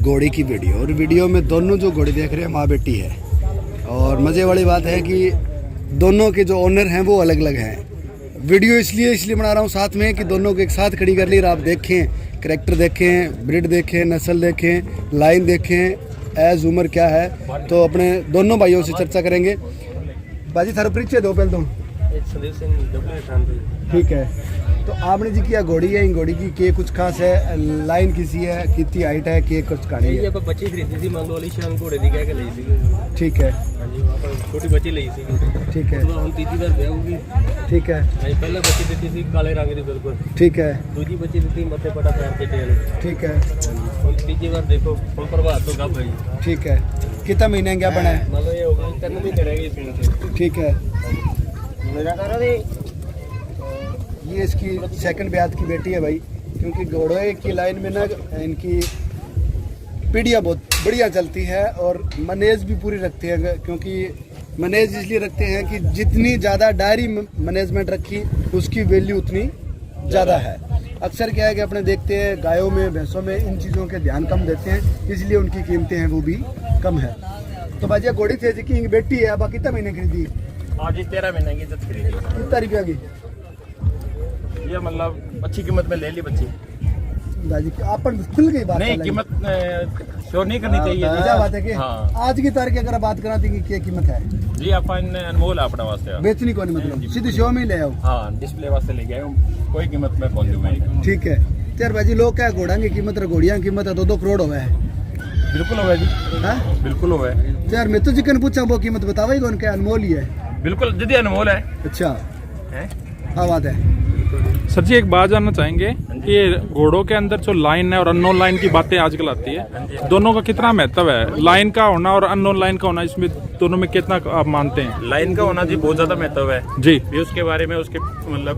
घोड़ी की वीडियो, और वीडियो में दोनों जो घोड़ी देख रहे हैं माँ बेटी है। और मज़े वाली बात है कि दोनों के जो ओनर हैं वो अलग अलग हैं। वीडियो इसलिए बना रहा हूँ साथ में कि दोनों को एक साथ खड़ी कर ली और आप देखें, करैक्टर देखें, ब्रीड देखें, नस्ल देखें, लाइन देखें, एज उम्र क्या है। तो अपने दोनों भाइयों से चर्चा करेंगे। बाजी थारा परिचय दो पहले तो। ठीक है, तो आपने जी किया घोड़ी है, इन घोड़ी की के कुछ खास है, लाइन किसी है, कितनी हाइट है, के कुछ कहानी है? ये बच्ची खरीदी थी, मान लो अलीशान घोड़े दी कह के ली थी। ठीक है, हां जी, वहां पर छोटी बच्ची ली थी। ठीक है, तो हम तीसरी बार ब्याह होगी। ठीक है, भाई पहले बच्ची दी थी काले रंग की बिल्कुल। ठीक है, दूसरी बच्ची दी थी मथे पटा पैर के टेल। ठीक है, और तीसरी बार देखो फुल प्रभात तो कब भाई। ठीक है। कितना महीने क्या बना है? मान लो ये होगा 3 महीने रहेगी इसमें से। ठीक है, मेरा करो दे। ये इसकी सेकंड ब्याह की बेटी है भाई, क्योंकि घोड़े की लाइन में ना इनकी पीढ़ियाँ बहुत बढ़िया चलती है और मनेज भी पूरी रखते हैं। क्योंकि मनेज इसलिए रखते हैं कि जितनी ज़्यादा डायरी मैनेजमेंट रखी उसकी वैल्यू उतनी ज़्यादा है। अक्सर क्या है कि अपने देखते हैं गायों में, भैंसों में इन चीज़ों के ध्यान कम देते हैं, इसलिए उनकी कीमतें हैं वो भी कम है। तो भाजी घोड़ी थे जी बेटी है, अब कितना महीने खरीदी? आज 13 महीने की जब खरीदी। कितना रुपया की? ये मतलब अच्छी कीमत में ले ली बच्ची। भाजी आप खुल गई बात? नहीं, कीमत शोर नहीं करनी चाहिए। क्या बात है कि हाँ। आज की तारीख अगर बात करा थी क्या कीमत है जी? अपन अनमोल अपने वास्ते बेचनी कौन मतलब सीधी शो में ही ले आओ। हाँ, डिस्प्ले वास्ते ले गए, कोई कीमत में कौन दूंगा। ठीक है। यार भाजी लोग क्या घोड़ा की कीमत, घोड़िया की कीमत है 2-2 करोड़ हुआ है। बिल्कुल हुआ जी। हाँ बिल्कुल हुआ है। यार मैं तो चिकन पूछा वो कीमत बतावा ही कौन, क्या अनमोल ही है? बिल्कुल दीदी अनमोल है। अच्छा है? हाँ बात है। सर जी एक बात जानना चाहेंगे, ये घोड़ों के अंदर जो लाइन है और अननोन लाइन की बातें आजकल आती है, दोनों का कितना महत्व है? लाइन का होना और अननोन लाइन का होना, इसमें दोनों में कितना आप मानते हैं? लाइन का होना जी बहुत ज्यादा महत्व है जी। भी उसके बारे में, उसके मतलब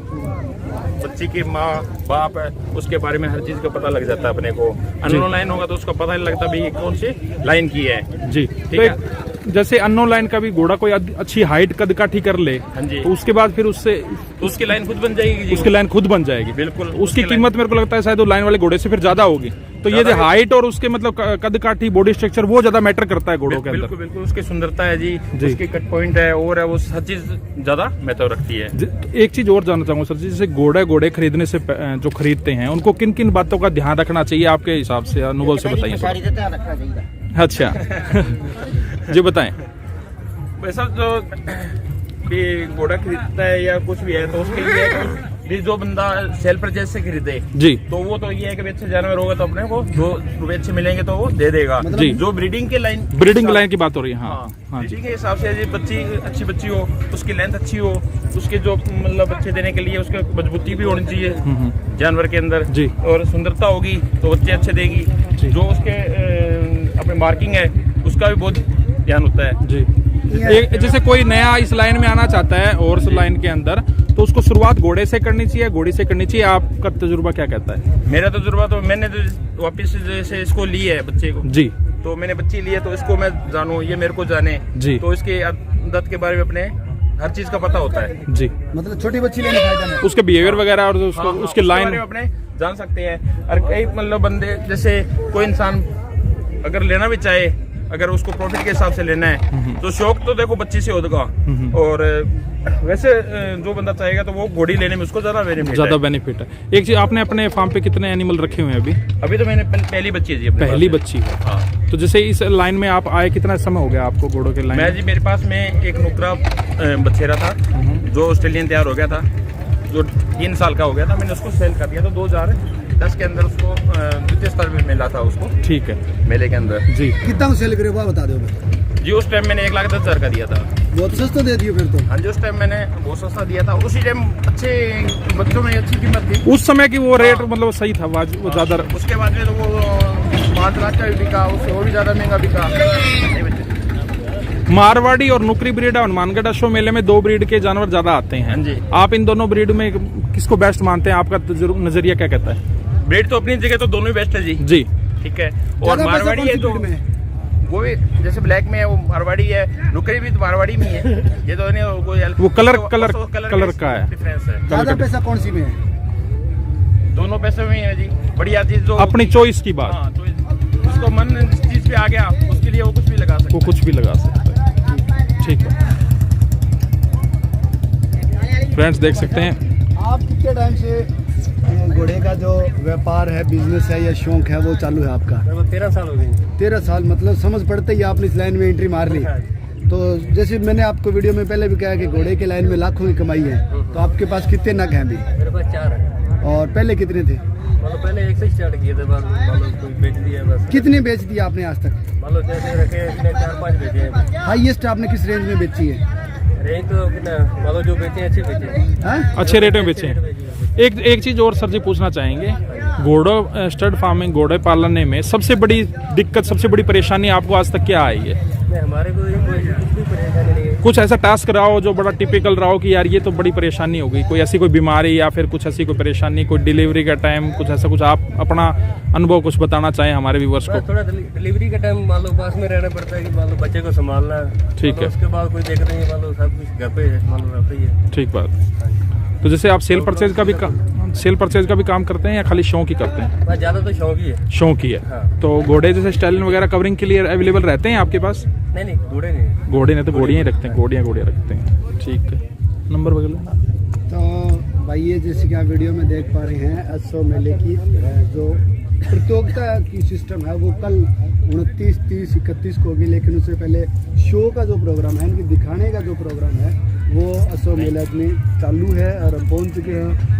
बच्ची की माँ बाप है उसके बारे में हर चीज का पता लग जाता है अपने को। अननोन लाइन होगा तो उसको पता नहीं लगता भी ये कौन सी लाइन की है। जी, ठीक है। जैसे अननोन लाइन का भी घोड़ा कोई अच्छी हाइट कद काठी कर ले, हाँ जी, तो उसके बाद फिर उससे उसकी लाइन खुद बन जाएगी जी। उसकी लाइन खुद बन जाएगी। बिल्कुल। उसकी कीमत मेरे को लगता है शायद वो लाइन वाले घोड़े से फिर ज्यादा होगी। तो ये जो हाइट और उसके मतलब कद काठी, बॉडी स्ट्रक्चर, वो ज्यादा मैटर करता है घोड़ों के अंदर। बिल्कुल बिल्कुल। उसकी सुंदरता है जी, उसकी कट पॉइंट है और है, वो हर चीज ज्यादा महत्व रखती है। एक चीज और जानना चाहूंगा सर जी, जैसे घोड़े खरीदने से जो खरीदते हैं उनको किन किन बातों का ध्यान रखना चाहिए आपके हिसाब से, अनुभव से बताइए। अच्छा जी बताएं। वैसा जो भी घोड़ा खरीदता है या कुछ भी है तो उसके लिए भी जो बंदा सेल परचेज से खरीदे जी, तो वो तो ये है कि अच्छे जानवर होगा तो अपने को जो रुपए अच्छे मिलेंगे तो वो दे देगा जी। जो ब्रीडिंग के लाइन की बात हो रही है। हाँ, हाँ ब्रीडिंग के हिसाब से बच्ची अच्छी बच्ची हो, उसकी लेंथ अच्छी हो, उसके जो मतलब बच्चे देने के लिए उसके मजबूती भी होनी चाहिए जानवर के अंदर जी, और सुंदरता होगी तो बच्चे अच्छे देगी। जो उसके अपने मार्किंग है उसका भी बहुत ध्यान होता है जी। जैसे कोई नया इस लाइन में आना चाहता है हॉर्स लाइन के अंदर, तो उसको शुरुआत घोड़े से करनी चाहिए, घोड़ी से करनी चाहिए? आपका तजुर्बा क्या कहता है? मेरा तजुर्बा तो मैंने तो वापिस जैसे इसको ली है बच्चे को जी, तो मैंने बच्ची ली है तो इसको मैं जानूं, ये मेरे को जाने जी, तो इसके आदत के बारे में अपने हर चीज का पता होता है जी। मतलब छोटी बच्ची लेने फायदा नहीं, उसके बिहेवियर वगैरह और उसको हाँ, उसके लाइन अपने जान सकते हैं। और कई मतलब बंदे जैसे कोई इंसान अगर लेना भी चाहे, अगर उसको प्रॉफिट के हिसाब से लेना है तो शौक तो देखो बच्ची से होगा, और वैसे जो बंदा चाहेगा तो वो घोड़ी लेने में उसको ज्यादा बेनिफिट है। एक चीज, आपने अपने फार्म पे कितने एनिमल रखे हुए हैं अभी? अभी तो मैंने पहली बच्ची है जी, पहली बच्ची है। हाँ। तो जैसे इस लाइन में आप आए, कितना समय हो गया आपको घोड़ों के लाइन? मैं जी मेरे पास में एक नुकरा बछेरा था जो ऑस्ट्रेलियन तैयार हो गया था, जो 3 साल का हो गया था। मैंने उसको सेल कर दिया था 2010 के अंदर, उसको द्वितीय स्तर में मिला था उसको। ठीक है, मेले के अंदर जी। कितना सेल करे बता दो जी। उस टाइम मैंने 1,10,000 का दिया था। बहुत सस्ता दे दियो फिर तो। हाँ जी, उस टाइम मैंने बहुत सस्ता दिया था, उसी टाइम अच्छे बच्चों में अच्छी कीमत थी उस समय की वो रेट मतलब सही था, वो ज्यादा। उसके बाद में तो वो 5 लाख का भी बिका, उससे और भी ज्यादा महंगा बिका। मारवाड़ी और नुकरी ब्रीड हनुमानगढ़ अश्व मेले में 2 ब्रीड के जानवर ज्यादा आते हैं। हाँ जी। आप इन दोनों ब्रीड में किसको बेस्ट मानते हैं? आपका नजरिया क्या कहता है? ब्रीड तो अपनी जगह तो दोनों ही बेस्ट है जी। जी, ठीक है। और मारवाड़ी है तो वो भी जैसे ब्लैक में है वो मारवाड़ी है, नुकरी भी तो मारवाड़ी में है। ये तो नहीं वो कलर का है। डिफरेंस है। ज्यादा पैसा कौन सी में है? दोनों पैसे में है जी। बढ़िया चीज जो अपनी चॉइस की बात। हाँ, जिसको मन जिस चीज पे आ गया उसके लिए वो कुछ भी लगा सकता वो कुछ भी लगा सकता है। ठीक है फ्रेंड्स, देख सकते हैं। आप कितने टाइम से घोड़े का जो व्यापार है, बिजनेस है या शौक है वो चालू है आपका? 13 साल हो गए। 13 साल, मतलब समझ पड़ते ही आपने इस लाइन में एंट्री मार ली। तो जैसे मैंने आपको वीडियो में पहले भी कहा कि घोड़े के लाइन में लाखों की कमाई है, तो आपके पास कितने नग हैं अभी? मेरे पास 4 है। और पहले कितने थे? मतलब पहले एक से स्टार्ट किए थे, बस कोई बेच दिया बस। कितने बेच दिए आपने आज तक? मतलब जैसे रखे इसने 4-5 बेचे हैं। हाईएस्ट आपने किस रेंज में बेची है? रेंज तो कितना, मतलब जो बेचे हैं अच्छे बेचे हैं। हाँ? अच्छे रेट में बेचे हैं। एक चीज और सर जी पूछना चाहेंगे, घोड़ों स्टड फार्मिंग, घोड़े पालने में सबसे बड़ी दिक्कत, सबसे बड़ी परेशानी आपको आज तक क्या आई है? नहीं, हमारे को कोई कुछ भी परेशानी नहीं है। कुछ ऐसा टास्क रहा हो जो बड़ा टिपिकल रहा हो कि यार ये तो बड़ी परेशानी हो गई, कोई ऐसी कोई बीमारी या फिर कुछ ऐसी कोई परेशानी, कोई डिलीवरी का टाइम, कुछ ऐसा, कुछ आप अपना अनुभव कुछ बताना चाहें हमारे व्यूअर्स को? बस थोड़ा डिलीवरी का टाइम मान लो पास में रहना पड़ता है कि मान लो बच्चे को संभालना है। ठीक है। उसके बाद कोई दिक्कत नहीं है, मान लो सब कुछ घर पे है, मान लो रहते ही है। ठीक बात। तो जैसे आप सेल परचेज का भी काम करते हैं या खाली शौक ही करते हैं? बस ज़्यादा तो शौक ही है। शौक ही है। हाँ। तो घोड़े जैसे स्टाइलिंग वगैरह कवरिंग के लिए अवेलेबल रहते हैं आपके पास? नहीं, घोड़े नहीं। घोड़े नहीं तो घोड़ियाँ ही रखते हैं, घोड़ियाँ रखते हैं। ठीक है, नंबर वगैरह? तो भाई ये जैसे कि आप वीडियो में देख पा रहे हैं, असो मेले की जो प्रतियोगिता की सिस्टम है वो कल 29, 30, 31 को होगी, लेकिन उससे पहले शो का जो प्रोग्राम है, इनकी दिखाने का जो प्रोग्राम है वो असो मेला में चालू है और हम पहुँच चुके हैं।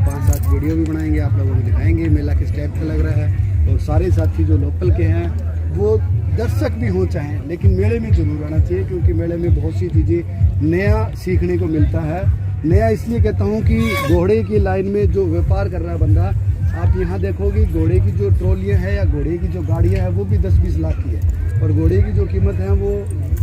5-7 वीडियो भी बनाएंगे, आप लोगों को दिखाएंगे मेला किस टाइप का लग रहा है। और सारे साथी जो लोकल के हैं वो दर्शक भी हो चाहें, लेकिन मेले में जरूर आना चाहिए, क्योंकि मेले में बहुत सी चीज़ें नया सीखने को मिलता है। नया इसलिए कहता हूँ कि घोड़े की लाइन में जो व्यापार कर रहा है बंदा, आप यहाँ देखोगे घोड़े की जो ट्रॉलियाँ हैं या घोड़े की जो गाड़ियाँ हैं वो भी 10-20 लाख की है, और घोड़े की जो कीमत है वो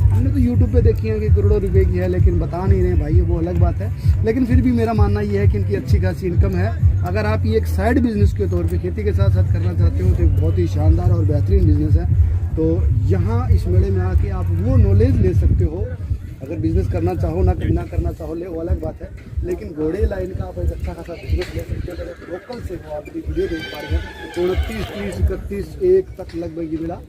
हमने तो यूट्यूब पे देखी है कि करोड़ों रुपए की है, लेकिन बता नहीं रहे भाई, वो अलग बात है। लेकिन फिर भी मेरा मानना ये है कि इनकी अच्छी खासी इनकम है। अगर आप ये एक साइड बिजनेस के तौर पे खेती के साथ साथ करना चाहते हो तो एक बहुत ही शानदार और बेहतरीन बिजनेस है। तो यहाँ इस मेले में आके आप वो नॉलेज ले सकते हो। अगर बिजनेस करना चाहो ना करना चाहो वो अलग बात है, लेकिन घोड़े लाइन का आप एक अच्छा खासा बिजनेस ले सकते हो। अगर लोकल से हो, आप वीडियो देख पा रहे हैं, 29, 30, 31, 1 तक लगभग ये मेला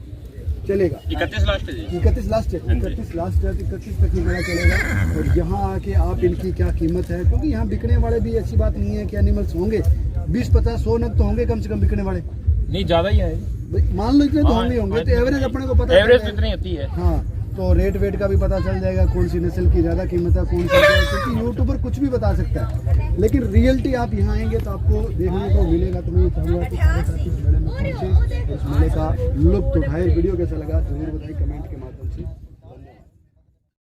चलेगा। 31 लास्ट है जी। 31 लास्ट है, 31 लास्ट है, 31 तक ये मेला चलेगा। और यहाँ आके आप इनकी क्या कीमत है, क्योंकि यहाँ बिकने वाले भी ऐसी बात नहीं है कि एनिमल्स होंगे 20, 50, 100 नग तो होंगे कम से कम बिकने वाले। नहीं, ज्यादा ही है, मान लो इतने तो होंगे, तो एवरेज अपने को पता एवरेज इतनी होती है। हाँ, तो रेट वेट का भी पता चल जाएगा, कौन सी नस्ल की ज़्यादा कीमत है, कौन सी, क्योंकि यूट्यूबर कुछ भी बता सकता है, लेकिन रियलिटी आप यहाँ आएंगे तो आपको देखने को मिलेगा। तो मैं ये चाहूँगा कि सारे साथी इस मेले में पहुँचे, इस मेले का लुत्फ उठाए। वीडियो कैसा लगा जरूर बताइए कमेंट के माध्यम से।